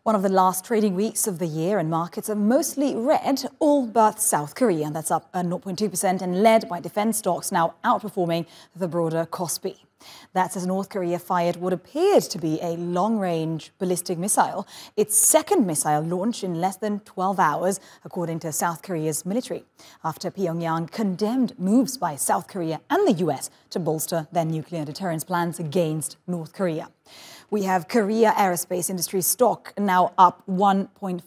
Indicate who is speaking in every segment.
Speaker 1: One of the last trading weeks of the year, and markets are mostly red, all but South Korea. That's up 0.2% and led by defense stocks, now outperforming the broader Kospi. That's as North Korea fired what appeared to be a long-range ballistic missile, its second missile launch in less than 12 hours, according to South Korea's military, after Pyongyang condemned moves by South Korea and the US to bolster their nuclear deterrence plans against North Korea. We have Korea Aerospace Industries stock now up 1.5%,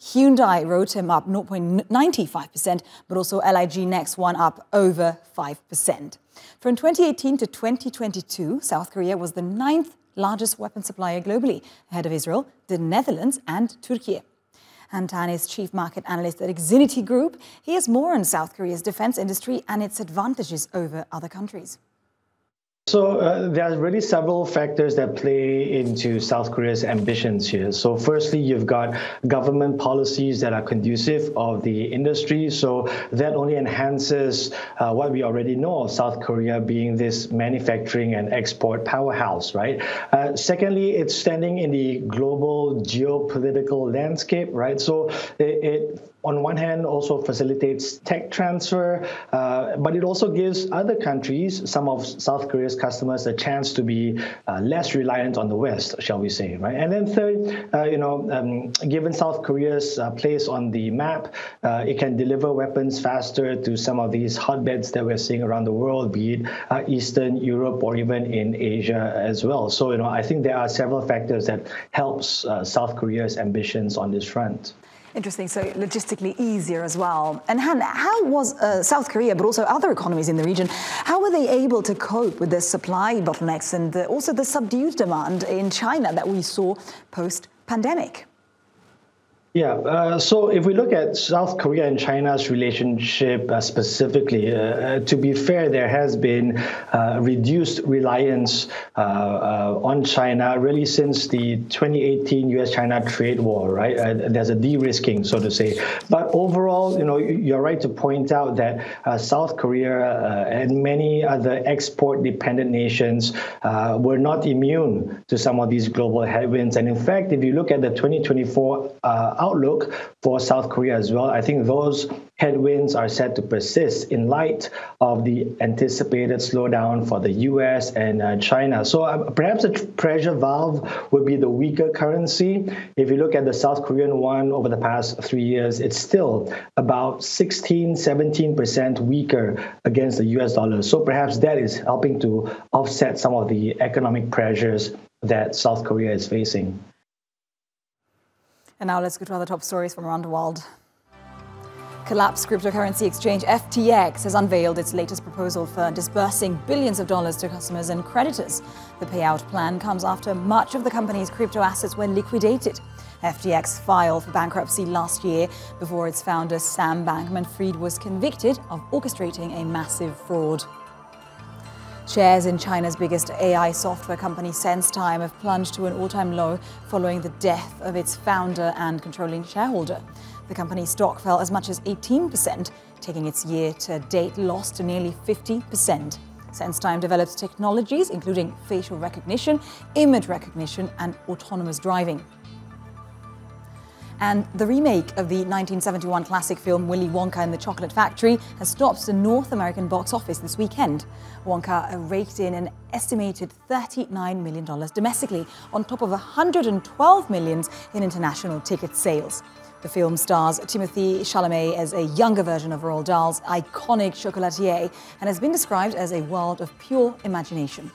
Speaker 1: Hyundai Rotem up 0.95%, but also LIG Nex1 up over 5%. From 2018 to 2022, South Korea was the 9th largest weapon supplier globally, ahead of Israel, the Netherlands and Turkey. Tan is chief market analyst at Xinity Group. He has more on South Korea's defense industry and its advantages over other countries.
Speaker 2: So there are really several factors that play into South Korea's ambitions here. So firstly, you've got government policies that are conducive of the industry. So that only enhances what we already know of South Korea being this manufacturing and export powerhouse, right? Secondly, it's standing in the global geopolitical landscape, right? So it on one hand, also facilitates tech transfer, but it also gives other countries, some of South Korea's customers, a chance to be less reliant on the West, shall we say, right? And then third, given South Korea's place on the map, it can deliver weapons faster to some of these hotbeds that we're seeing around the world, be it Eastern Europe or even in Asia as well. So, I think there are several factors that helps South Korea's ambitions on this front.
Speaker 1: Interesting. So logistically easier as well. And Han, how was South Korea, but also other economies in the region, how were they able to cope with the supply bottlenecks and also the subdued demand in China that we saw post-pandemic?
Speaker 2: Yeah, so if we look at South Korea and China's relationship specifically, to be fair, there has been reduced reliance on China really since the 2018 US-China trade war, right? There's a de-risking, so to say. But overall, you're right to point out that South Korea and many other export-dependent nations were not immune to some of these global headwinds. And in fact, if you look at the 2024 outlook for South Korea as well, I think those headwinds are set to persist in light of the anticipated slowdown for the US and China. So perhaps a pressure valve would be the weaker currency. If you look at the South Korean won over the past 3 years, it's still about 16-17% weaker against the US dollar. So perhaps that is helping to offset some of the economic pressures that South Korea is facing.
Speaker 1: And now let's go to other top stories from around the world. Collapsed cryptocurrency exchange FTX has unveiled its latest proposal for disbursing billions of dollars to customers and creditors. The payout plan comes after much of the company's crypto assets were liquidated. FTX filed for bankruptcy last year before its founder Sam Bankman-Fried was convicted of orchestrating a massive fraud. Shares in China's biggest AI software company, SenseTime, have plunged to an all-time low following the death of its founder and controlling shareholder. The company's stock fell as much as 18%, taking its year-to-date loss to nearly 50%. SenseTime develops technologies including facial recognition, image recognition, and autonomous driving. And the remake of the 1971 classic film Willy Wonka and the Chocolate Factory has topped the North American box office this weekend. Wonka raked in an estimated $39 million domestically, on top of $112 million in international ticket sales. The film stars Timothée Chalamet as a younger version of Roald Dahl's iconic chocolatier and has been described as a world of pure imagination.